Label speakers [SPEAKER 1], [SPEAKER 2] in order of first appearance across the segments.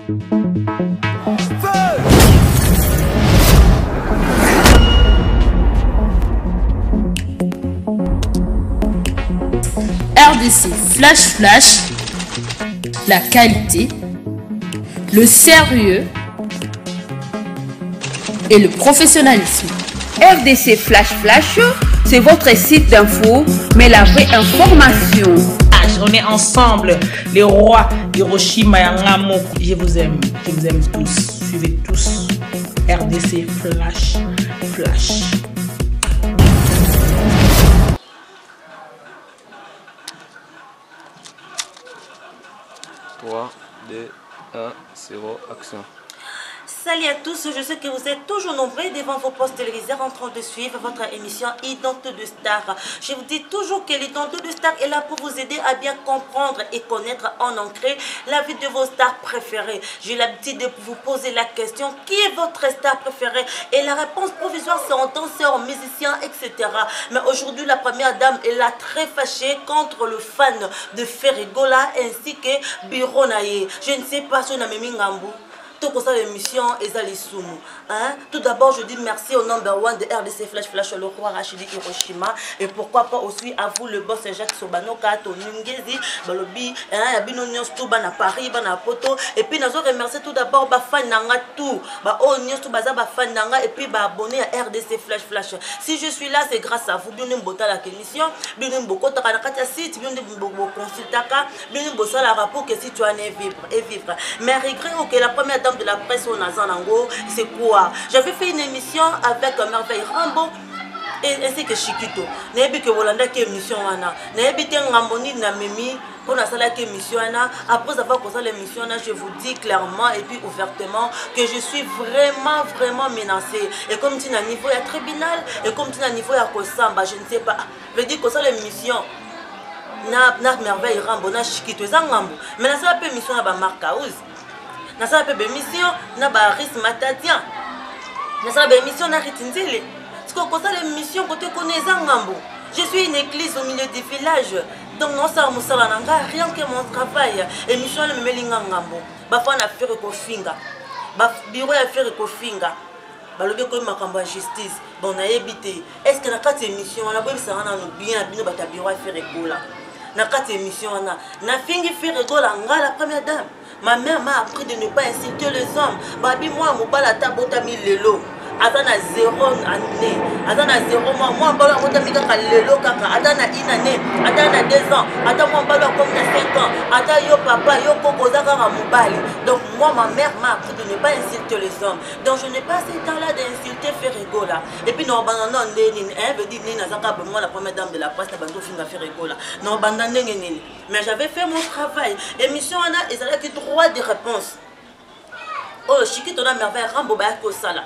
[SPEAKER 1] RDC Flash, la qualité, le sérieux et le professionnalisme.
[SPEAKER 2] RDC Flash, c'est votre site d'info, mais la vraie information.
[SPEAKER 3] On est ensemble, les rois Hiroshima et Ngamo. Je vous aime tous. Suivez tous RDC Flash.
[SPEAKER 4] 3, 2, 1, 0, action.
[SPEAKER 5] Salut à tous, je sais que vous êtes toujours nombreux devant vos postes télévisés en train de suivre votre émission Identité de Star. Je vous dis toujours que l'Identité de Star est là pour vous aider à bien comprendre et connaître en ancré la vie de vos stars préférées. J'ai l'habitude de vous poser la question, qui est votre star préférée? Et la réponse provisoire c'est en danseur, musicien, etc. Mais aujourd'hui, la première dame est là très fâchée contre le fan de Ferregola ainsi que Bironaye. Je ne sais pas si on a mis Ngambou. Tout comme ça, l'émission Ezali Soumu. Tout d'abord, je dis merci au number 1 de RDC Flash, le roi Rachidi Hiroshima. Et pourquoi pas aussi à vous, le boss Jacques Sobanoka, Tony Ngezi, Balobi, Yabino Nyos, Bana Paris, Bana Poto. Et puis, nous remercier tout d'abord Bafan Nanga tout. Nyos, Baza Bafan Nanga, et puis abonné à RDC Flash. Si je suis là, c'est grâce à vous. Bien Mbota la émission, bien Mbokota Kanakata site, bien Mboko consultaka, bien Mbosa la rapport que si tu en es vivre. Mais regret que la première de la presse au Nazanango, c'est quoi? J'avais fait une émission avec Merveille Rambo et ainsi que Chiquito. N'ayez que Volanda qui émission wana. N'ayez que Ngamboni na Mimi pour la salle qui émission wana. Après avoir commencé l'émission wana, je vous dis clairement et puis ouvertement que je suis vraiment menacée. Et comme tu n'as niveau à tribunal et comme tu n'as niveau à Kosamba, je ne sais pas. Je dis que ça l'émission na Merveille Rambo na Chiquito zangambo. Mais la salle émission na ba Marcaouz. Na sa pe émission na ba Aris Matadian. Na sa émission na Ritinzele. Parce que comme ça l'émission côté connaissant Ngambo. Je suis une église au milieu du village. Donc non ça musala nanga rien que mon travail. Émission le melinga Ngambo. Ba fa na faire ko finga. Ba bureau ya faire ko finga. Ba lobe ko makambo justice. Bon na yebité. Est-ce que na kati émission na bo bisa na no bien bino ba ta bureau ya faire ko là. Na kati émission na fingi faire ko là nga la première dame. Ma mère m'a appris de ne pas insulter les hommes. Babi moi mobala tabota mi lelo. Atana 0 année. Atana 0 mois. Moi bala mota mi kaka lelo kaka. Atana une année. Atana 2 ans. Atana moi bala comme 5 ans. Atana yo papa yo koko zaka mobali. Donc moi ma mère m'a appris de ne pas insulter les hommes. Donc je n'ai pas ce temps-là d'insulter Ferregola. Et puis non bandana neni veut dire neni azaka moi la première dame de la presse na bando finga Ferregola. Non bandana neni. Mais j'avais fait mon travail. Émission ana ezala ki droit de réponse. Oh Chiquito na Merveille Rambo ba ko sala.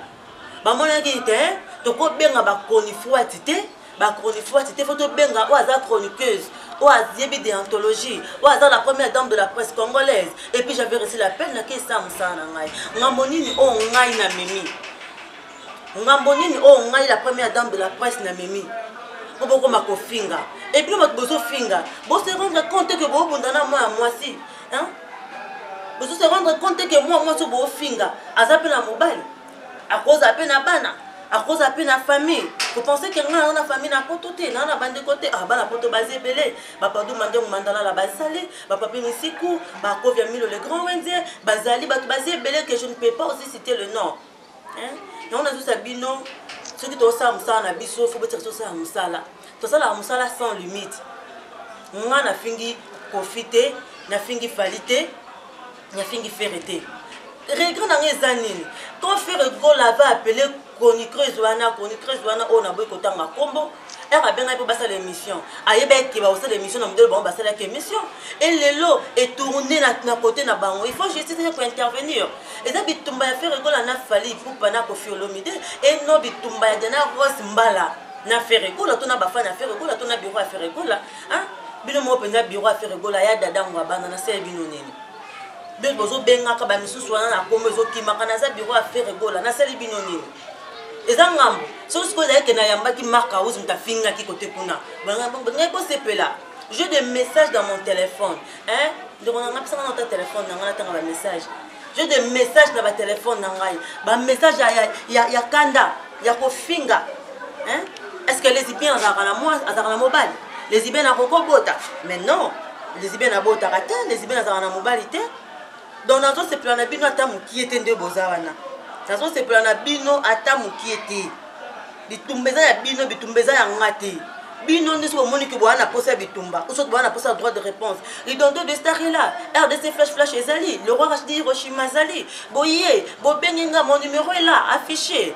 [SPEAKER 5] Ba mona ki te to ko benga ba chroniqueuse te ba chroniqueuse te faut to benga o aza chroniqueuse o aziebi de anthologie o aza la première dame de la presse congolaise. Et puis j'avais reçu l'appel na ki sa musana ngai ngambonini o ngai na mimi ngambonini o ngai la première dame de la presse na mimi ko mako finga. Et puis mako bozo finga bo se rendre compte que bo bundana moi si hein. Vous se rendre compte que moi je suis finga. Azape na mobile. À cause d'appel na bana. À cause d'appel na famille. Vous pensez que nous avons famille na pototé, na na bande côté. Ah bana poto basé belé. Papa dou mandé mandala la basale. Papa Pénisikou. Ba Kovia Milo le grand Wenze. Bazali bat basé belé que je ne peux pas aussi citer le nom. Hein? Et on a tous sabino. Ceux qui ont ça musala na biso, faut dire tout ça musala. Tout ça la musala sans limite. Moi na fingi profiter, na fingi falité. Na fingi ferreté. Regret dans les années. Quand Ferregola va appeler chroniqueuse wana on a boy kotanga combo. Elle a bien pour passer l'émission. Ayebe qui va aussi l'émission na mdelo bon passer la émission. Et le lot est tourné na côté na bango. Il faut juste pour intervenir. Et ça bitumba ya Ferregola na fali pour pana ko fiolomide et no bitumba ya dana Rose Mbala na Ferregola to na bafa na Ferregola to na bureau à Ferregola. Hein? Bino mo penza bureau à Ferregola ya dada ngwa na se bino nini. Bien bozo benga ka ba misusu wana na komezo kimaka na za bureau à Ferregola na sali binoni ezangambo so ce que là que na yamba ki marka ouz mta finga ki côté kuna banga ko sepela j'ai des messages dans mon téléphone hein donc on a pris ça dans ton téléphone na ngana tanga ba message j'ai des messages dans ma téléphone nangai ba message ya kanda ya kofinga hein est-ce que les lesbiennes azakana moi azakana mobile les lesbiennes na kokobota mais non les lesbiennes na bota kata les lesbiennes azakana mobilité donc nazo se plana bino ata muki ete nde bozawana nazo se plana bino ata muki ete bitumbeza ya bino bitumbeza ya ngati bino nde so moni ke boana posa bitumba ou so boana posa droit de réponse les dons de star là RDC flash ezali le roi Rachidi Hiroshima zali boye bobenga mon numéro est là affiché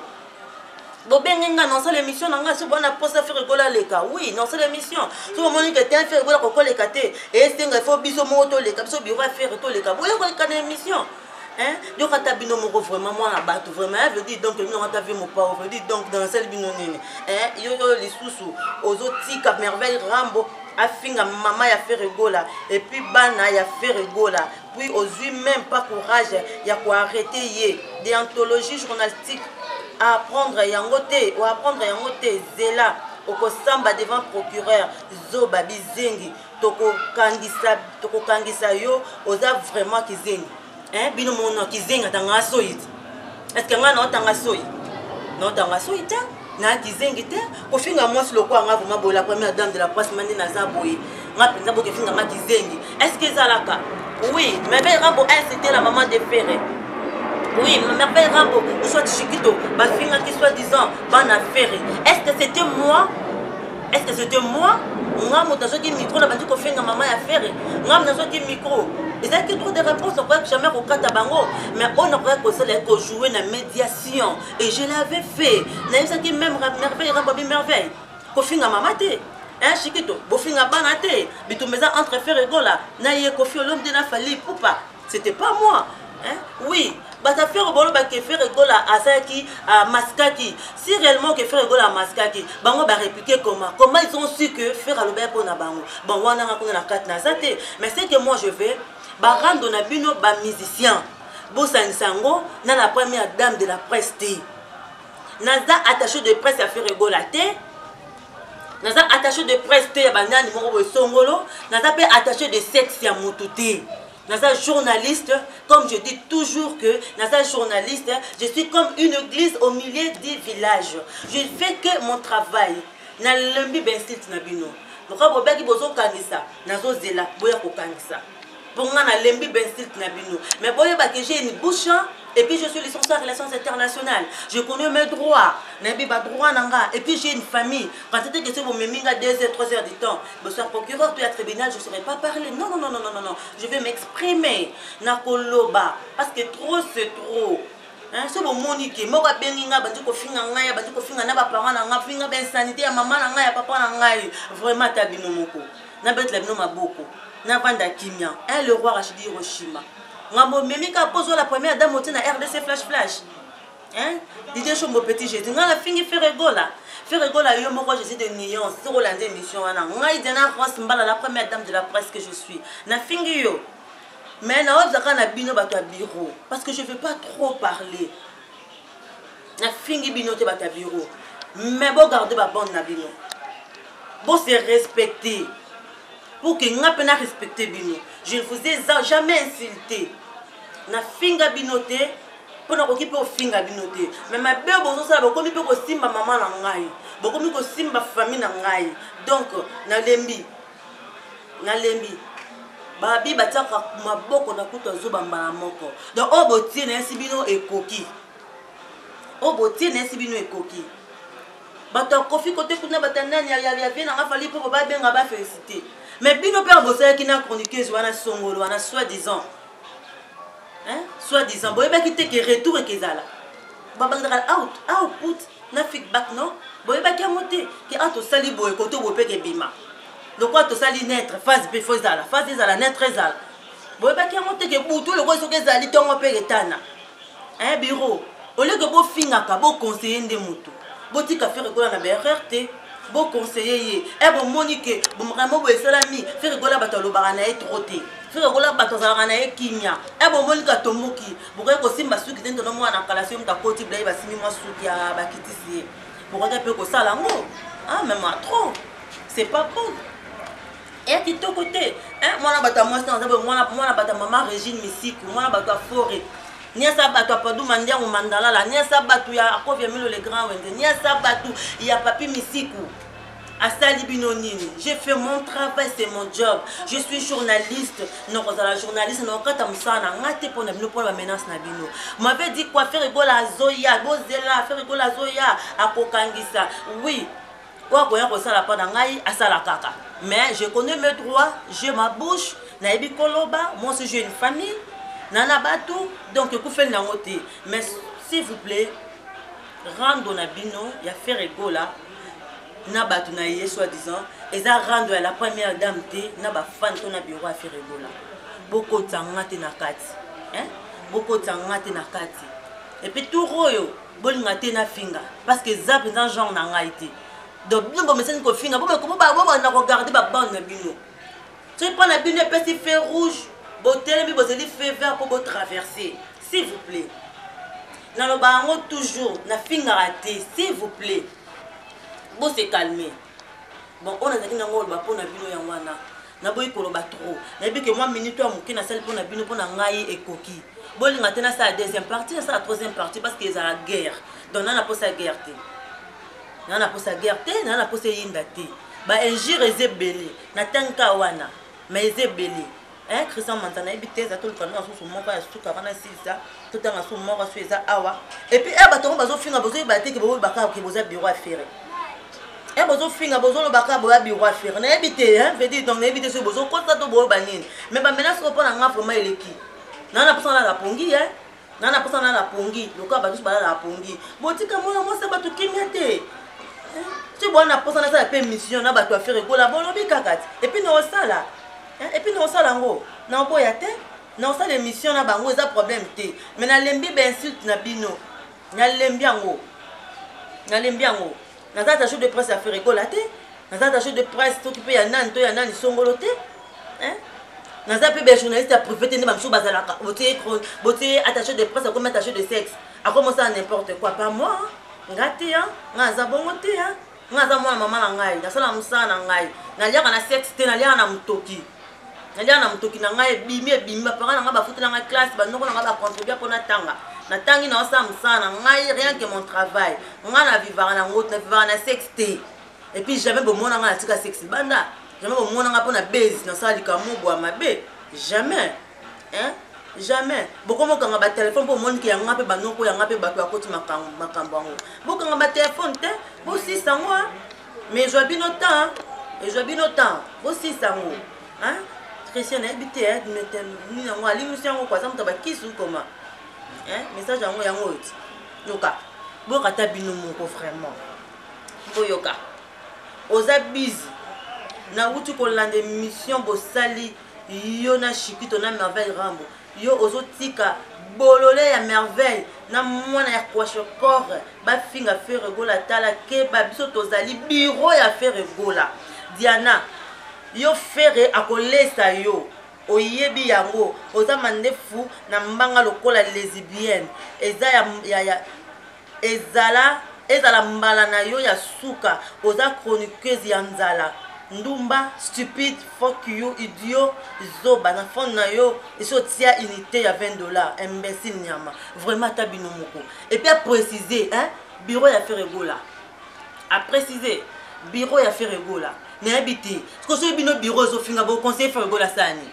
[SPEAKER 5] bobenga dans cette émission nanga so boana posa faire rigola leka oui dans cette émission so moni ke t'en faire rigola ko leka te et c'est faut biso moto leka biso biro faire to leka boye ko kana émission hein donc quand bino mo vraiment moi na bato vraiment veut dire donc nous on t'a vu mon pas veut dire donc dans celle bino nini hein yo les sous aux autres tika merveille rambo afinga maman ya faire rigola et puis bana ya faire rigola puis aux yeux même pas courage ya ko arrêter yé déontologie journalistique à apprendre yangote ou apprendre yangote zela okosamba devant procureur zoba bizengi toko kangisa yo oza vraiment kizengi hein bino mono kizenga tanga soyi est-ce que ngana tanga soyi non tanga soyi ta na kizengi te ko finga mwasi lokwa nga vuma bola première dame de la presse mandi na zaboyi nga penza boke finga nga kizengi est-ce que zalaka oui mais ben Rambo c'était la maman de Ferré oui ma mère Rambo ou soit Chiquito ba finga qui soit disant bana Ferré est-ce que c'était moi nga motazo ki micro na bandi ko finga maman ya Ferré nga motazo ki micro. Il y a trop de réponses, on croit que jamais au Katabango, mais on a qu'on jouer dans la médiation. Et je l'avais fait. N'a pas qui même merveille, rababi merveille. Kofinga mamate, hein Chiquito, bofinga banate, bitumeza entre faire rigola, na ye kofi l'homme de la fali poupa. C'était pas moi, hein? Oui. Bata faire bolo ba ke faire rigola à ça qui à Maskaki. Si réellement que faire rigola à Maskaki, bango ba répliquer comment ils ont su que faire à l'obé pour na bango. Bon wana ngakona na kat na zate, mais c'est que moi je vais barando na bino ba musicien bosansango na la première dame de la presse té naza attaché de presse à faire rigola té naza attaché de presse té ya banani moko bo songolo naza pe attaché de sexe ya mututé naza journaliste comme je dis toujours que naza journaliste je suis comme une église au milieu du village je fais que mon travail na lembi ben style na bino boka bobaki bozo kanisa nazo zela boya ko kanisa. Pour moi, je suis mais que j'ai une bouche et puis je suis licenciée en relations internationales. Je connais mes droits. Et puis j'ai une famille. Quand c'était que vous me 2 heures, 3 heures du temps, je suis procureur de la tribunal, je ne saurais pas parler. Non. Je vais m'exprimer. Parce que trop, c'est trop. Hein, c'est bon monique. Moi, je suis vraiment, Navanda Kimia, le roi Rachidi Hiroshima. Ngamo Memika pose la première dame na RDC flash. Hein? Didier Chombo petit j'ai dit ngala fingi faire rigola yo moko je suis de nuance sur l'année émission wana. Ngai dena Ross Mbala la première dame de la presse que je suis. Na fingi yo. Mais na ozaka na bino bato bureau parce que je veux pas trop parler. Na fingi bino te bato bureau. Mais bon garder ba bande na bino. Bon se respecter. Pour que nous puissions respecter Bino. Je ne vous ai jamais insulté. Na finga binote pour nous occuper au finga binote. Mais ma belle bonjour ça beaucoup mi ko simba maman na ngai. Beaucoup mi ko simba famille na ngai. Donc na lembi. Babi bataka maboko na kuta zuba mbala moko. Donc o botie na sibino ekoki. Bato kofi côté kuna batanani ya bien na fali pour ba benga ba féliciter. Mais bino père bossé qui n'a chroniqueuse wana songolo wana soi-disant. Hein? Soi-disant boyeba ki te ke retour ke zala. Babandra output na feedback non. Boyeba ki amote ki ato sali boy koto bope ke bima. Donc quoi to sali naître phase B phase zala naître zala. Boyeba ki amote ke butu le ko soke zali tongo pe retana. Hein bureau. Au lieu que bo finga ka bo conseiller nde mutu. Boti ka faire quoi na BRT. Bon conseiller et bon monique bon vraiment bon salami faire rigola bato lo barana et troté faire rigola bato zalana et kimia et bon monique tomoki boka ko simba suki tendo no mwana kalation ta koti blai ba simi moi suki ya ba kitisi boka pe ko sala ngo ah même trop c'est pas bon et qui to côté hein mwana bato moi c'est mwana bato maman Régine Misiku mwana bato forêt Nia Sabatu a Padou Mandia ou Mandala, la Nia Sabatu ya Akovia Milo le Grand Wende, Nia Sabatu ya Papi Misiku. À Salibinonini, j'ai fait mon travail, c'est mon job. Je suis journaliste. Non, la journaliste, non, quand tu as pour la menace Nabino. M'avait dit quoi faire rigolo à Zoya, Bozela, faire rigolo à Zoya, à Kokangisa. Oui, quoi ça la pas d'angaï, à Salakaka. Mais je connais mes droits, j'ai ma bouche, Naibi Koloba, moi aussi j'ai une famille, Nana Batou, donc je fais nangoté. Mais s'il vous plaît, rendre Nabino, il y a fait rigolo. Na batu na ye soi-disant et ça rendre la première dame té na ba fan to na bureau à faire rigola boko tanga te na kati hein boko tanga te na kati et puis tout royo bol ngate na finga parce que zap dans genre na ngaité donc bien bon message ko finga bon comment ba na regarder ba bande na bino tu prends la bino petit feu rouge botel mi bozeli feu vert pour traverser s'il vous plaît na lo ba ngo toujours na finga raté s'il vous plaît. Bon se calmer. Bon on a dit que ngol ba pona bino ya wana. Na boy ko ba trop. Na bi que moi minute à muki na sel pona bino pona ngai et koki. Bon li ngate na sa deuxième partie, ça la troisième partie parce que ça la guerre. Donc na pour sa guerre té. Na pour sa guerre té, na pour sa yinda té. Ba injure ezebele. Na tanka wana. Mais ezebele. Hein Christian Mantana ebité za tout le canon sur mon pas sur kana sisa. Tout en sur mon sur eza awa. Et puis ba to bazo finga bazo baté que bo baka que boza bureau à faire. Et bozo finga bozo lo baka boya bureau à faire na habité hein veut dire donc na habité sur bozo konta to bo banine mais ba menace ko pona nga vraiment eleki na personne la pongi hein na personne la pongi le ka ba tous ba la pongi botika mona moi ça ba to kimete tu vois na personne ça la mission na ba to faire ko la bolo bi kakati et puis no ça là et puis no ça là ngo na boya te na ça l'émission na bango ça problème te mais na lembi ben insulte na bino na lembi ngo na lembi ngo. Dans ta attaché de presse à faire rigolater, dans ta attaché de presse t'occuper ya nan songoloté, hein? Dans ta pb journaliste à privé ne mamchou bazalaka, boté attaché de presse à comme attaché de sexe, à commencer à n'importe quoi pas moi, ngati hein, ngaza bongoté hein, ngaza moi maman la ngai, na sala musana ngai, na lia na sexe te na lia na mutoki. Na lia na mutoki na ngai bimba parana nga ba foutre na classe ba noko nga ba contribuer pour na tanga. Na tangi na osa musana ngai rien que mon travail nga na vivre na ngot na vivre na sexté et puis jamais bon mona nga tika sexy banda jamais bon mona nga pona base na sali ka mobo mabe jamais hein jamais boko mo kanga ba téléphone pour monde ki ya nga pe banoko ya nga pe bato akoti makambo ngo boko nga ba téléphone te bo si sango mais je bino temps et je bino temps bo si sango hein Christian habité hein ni na ngwa limusiango kwa samu tabakisu koma. Hein? Message à moi, yoka. Boka tabino mon vraiment. Boyoka. Oza busy. Na wutu ko lande mission bo sali yo na chikito na merveille rambo. Yo ozo tika bolole ya merveille na mwana ya kwasho corps ba finga faire gola tala ke ba biso tozali bureau ya faire gola. Diana yo faire akolesa yo. Oyebi yango oza mandefu na mbanga lokola lesbienne eza ya ezala mbala na yo ya suka oza chroniqueuse ya nzala ndumba stupide fuck you idiot zoba na fond na yo iso tia unité ya $20 imbécile nyama vraiment tabino moko et puis à préciser hein bureau ya faire gola à préciser bureau ya faire gola na habité parce que ce bino bureau zo finga bo conseiller faire gola sani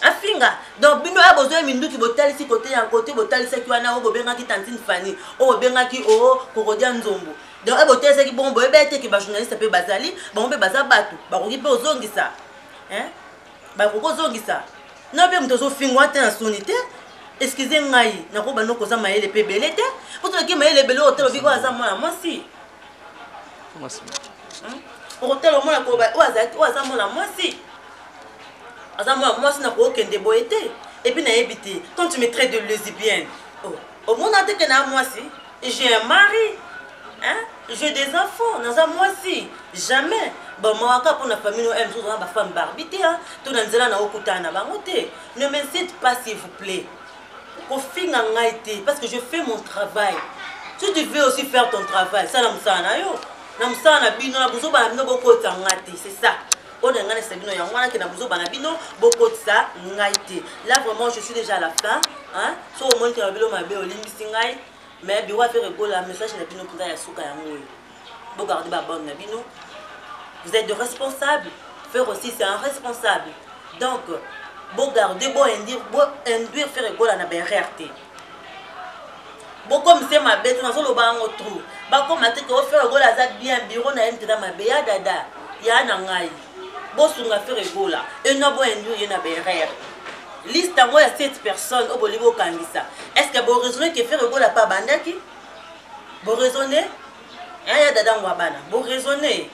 [SPEAKER 5] afinga donc bino a besoin mindu ki botali si côté ya côté botali sa ki wana o bobenga ki tantine Fanny o bobenga ki o Korodia Nzombo donc a botali sa ki bon boye bete ki ba journaliste pe bazali bon be bazabatu ba ko ki pe ozongisa hein ba ko ozongisa na be mtozo fingwa te na sonité excusez ngai na ko banoko za maele pe belete poto ki maele belo hotel bi ko za mwana mwasi hotel o mwana ko ba o za mwana mwasi. Moi, je n'ai aucun déboïté. Et puis, quand tu me traites de lesbienne, au monde entier que moi si, j'ai un mari, hein? J'ai des enfants, moi si, jamais. Bon, moi, pour la famille, nous aimons ma femme barbité, hein? Tout le monde ne m'incite pas, s'il vous plaît. Parce que je fais mon travail. Si tu veux aussi faire ton travail, ça, c'est ça. Là vraiment je suis déjà à la fin. hein so au moins tu as vu ma bé au limbisingai mais biwa faire la message n'a bino pour ya souka ya ngwe bo garder ba bonne na bino vous êtes de responsables faire aussi c'est un responsable donc bo garder bo induire faire école na BRT bon comme c'est ma bête dans le bas en trou ba comme maté que faire école à bien bureau na entrer ma bé ya dada ya na ngai bo sunga faire école et no bo induire na BRT liste à moi 7 personnes au Bolivo Kangisa. Est-ce que vous raisonnez que faire le la pas bandaki? Vous raisonnez? Hein, dada wabana. Vous raisonnez?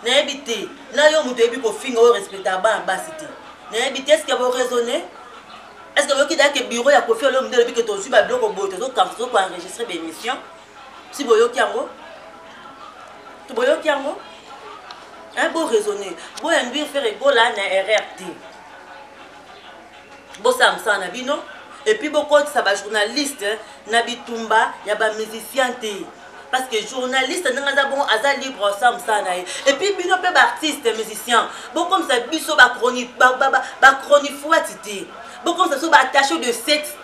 [SPEAKER 5] N'habitez. Là, yo mutebi ko finga au respectable en basité. N'habitez, est-ce que vous raisonnez? Est-ce que vous qui que bureau ya ko faire l'homme de depuis que tu suis ba bloc au boto quand tu ko enregistrer des émissions? Si boyo kiango. Tu boyo kiango? Hein, vous raisonnez. Vous induire faire école là na RRT. Bossa msana bino et puis beaucoup de ça journaliste na bitumba ya ba musicien té parce que journaliste n'anga bon aza libre ça msana et puis bino pe ba artiste musicien bon comme ça biso ba chronique ba chronique bon comme ça so ba attaché de sexe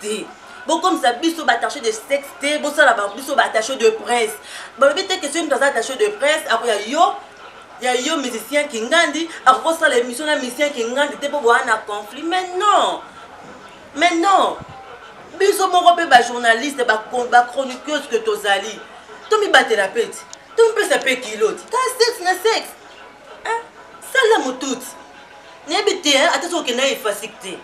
[SPEAKER 5] bon comme ça biso ba attaché de sexe bon ça la ba biso ba attaché de presse bon le fait que c'est une attaché de presse après yo musicien qui ngandi après ça l'émission na musicien qui ngandi té pour voir un conflit mais non biso moko pe ba journaliste ba chroniqueuse que tozali to mi batela peti to mi pesa pe kiloti ka sexe na sexe hein ça la mutut nebite hein attention que na efficacité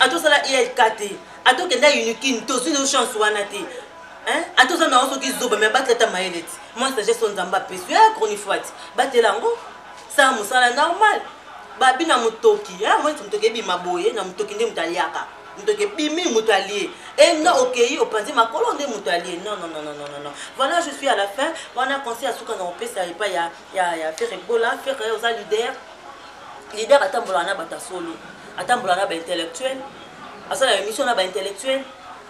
[SPEAKER 5] attention la ILKT attention que na unikin to sur chance wana te hein attention na oso ki zoba mais batata maeleti moi ça j'ai son zamba pesu ya chroniqueuse batela ngo ça musala normal ba bina mutoki hein moi mutoki bi maboye na mutoki ndi mutaliaka donc bimi mutalier et non ok au panzi ma colonne mutalier non voilà je suis à la fin on a conseillé à ce qu'on a ça pas il y a faire Ebola faire aux leader atambola na bata solo atambola na ba intellectuel asa la émission na ba intellectuel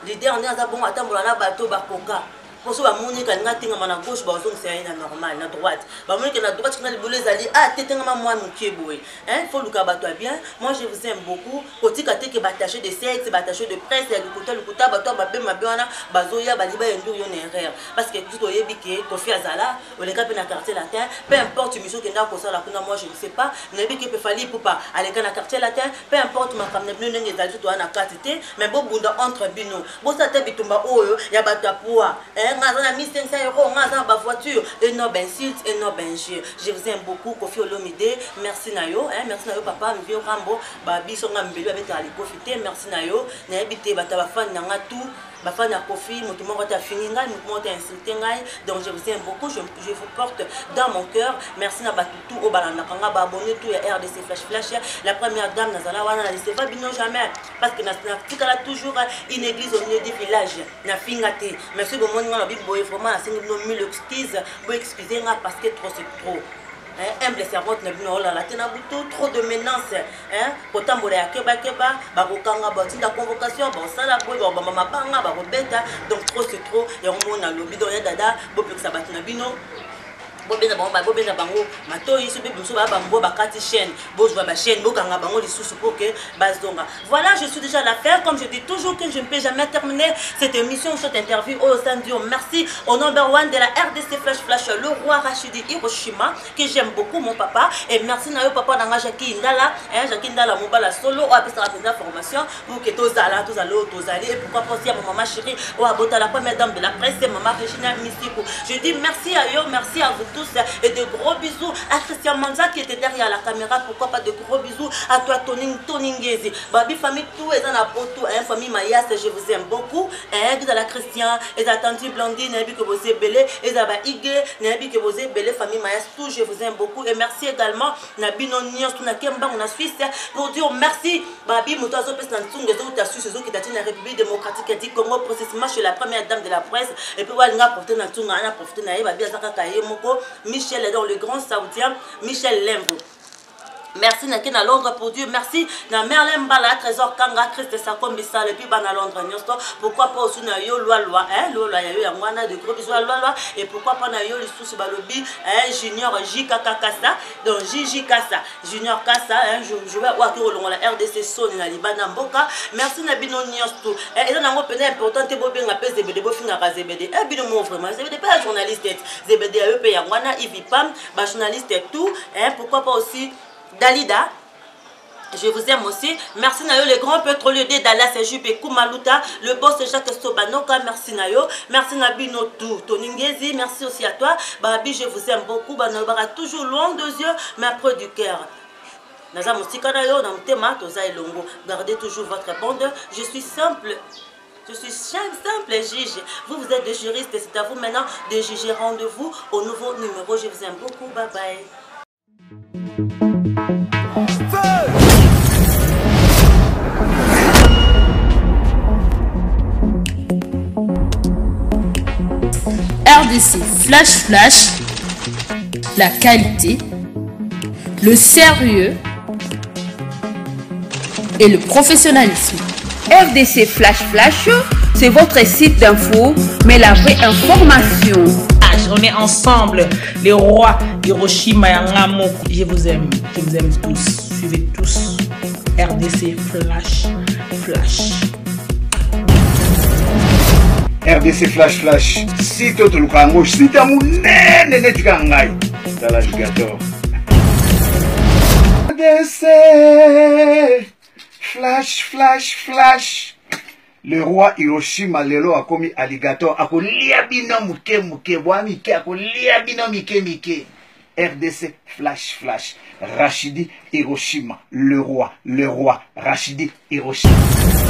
[SPEAKER 5] leader on a bon atambola na bato bakoka pour ça moni ka nga tinga na gauche ba zong c'est na normal na droite ba moni que na droite quand les bolés ali ah tetenga moi mukie boy hein faut luka bato bien moi je vous aime beaucoup kotika te que bataché de sexe bataché de presse ya lukuta bato ba be mabana bazoya baliba endur yo nerère parce que tout oyebi ke Kofi Azala o le cap na quartier latin peu importe mission que nda ko sala kuna moi je ne sais pas nebi ke pe fali pour pas aller na quartier latin peu importe ma kamne bino nge dalju to na quantité mais bo bunda entre bino bo sa te bitumba oyo ya bato poa ngazana 1500 €, ngazana ba voiture et non ben site et non ben je vous aime beaucoup Kofi Olomide merci nayo merci nayo papa mvi Rambo ba biso ngambeli avec ali profiter merci nayo na habité bata ba fan na tout ba fan na Kofi moto moko ta fini ngai moto moko ta insulté ngai donc je vous aime beaucoup je vous porte dans mon cœur merci na batutu au balanda kanga ba abonné tout ya RDC flash la première dame nazala wana na laissez pas bino jamais parce que na tikala toujours une église au milieu du village na fingate merci beaucoup na biboye vraiment na singi no mille excuses bo excuser nga parce que trop c'est trop humble servante na bino la tena buto trop de menace potambola ya keba ba kokanga ba tinda convocation ba sala boy ba mama banga ba robeta donc trop c'est trop ya mona lobi do ya dada bo pekisa batina bino bobena bango matoyi so be biso ba bango ba kati chaîne bozwa ba chaîne bokanga bango lisusu pour que bazonga voilà je suis déjà à la fin comme je dis toujours que je ne peux jamais terminer cette émission cette interview au Sandio merci au number 1 de la RDC flash le roi Rachidi Hiroshima que j'aime beaucoup mon papa et merci na yo papa nanga Jackie Ndala mobala solo o apesa la formation pour que tozala et pourquoi pas à maman chérie o abota la première dame de la presse maman Regina Misiko je dis merci à yo merci à vous tous et de gros bisous à Christian Manza qui était derrière la caméra pourquoi pas de gros bisous à toi Tony Ngezi babi famille tout et dans poto famille Mayas je vous aime beaucoup et dans la Christian et à tante Blondine et que vous êtes belé et à ba Ige et que vous êtes belé famille Mayas tout je vous aime beaucoup et merci également na bino nios na Kemba on a Suisse pour dire merci babi motazo pes na tsunge zo ta Suisse zo qui tati na République démocratique du Congo processus chez la première dame de la presse et puis wa nga porter na tsunga na profiter na babi azaka kaye moko Michel est dans le grand saoudien Michel Lembo Merci na Londres pour Dieu. Merci na Merlin Bala, Trésor Kanga, Christ Sakombisa, et puis na Londres Nyosto. Pourquoi pas aussi na yo loi, hein, loi ya yo ya mwana de gros bisous loi, et pourquoi pas na yo les sous balobi, hein, Junior JK Kassa, donc JJ Kassa, Junior Kassa, hein, je vais voir que la RDC sonne na Libana Mboka. Merci na bino Nyosto. Et là na ngo pena important te bo benga pese ZBD bo finga ka ZBD. Et bino mo vraiment ZBD pas journaliste ZBD a eu ya mwana Ivipam, ba journaliste et tout, hein, pourquoi pas aussi Dalida, je vous aime aussi. Merci Nayo, le grand pétrolier de Dallas et Jupé Koumaluta, le boss Jacques Sobanoka, merci Nayo, merci Nabino Toningezi, merci aussi à toi. Babi, je vous aime beaucoup. Banobara toujours loin des yeux, mais près du cœur. Naza Moussika Nayo, dans le thème, Toza et Longo. Gardez toujours votre bande. Je suis simple. Je suis simple juge. Vous êtes des juristes, c'est à vous maintenant de juger. Rendez-vous au nouveau numéro. Je vous aime beaucoup. Bye bye.
[SPEAKER 1] RDC Flash, la qualité, le sérieux et le professionnalisme.
[SPEAKER 2] RDC Flash, c'est votre site d'info, mais la vraie information.
[SPEAKER 3] On est ensemble, les rois Hiroshima et Nagamoko. Je vous aime tous. Suivez tous RDC Flash.
[SPEAKER 6] RDC Flash. Si tu le kango, si tu as mon nez, tu as dans l'alligator. RDC Flash. Le roi Hiroshima lelo a commis alligator a kolia bino muke boamike a kolia bino mike RDC Flash Rachidi Hiroshima le roi Rachidi Hiroshima.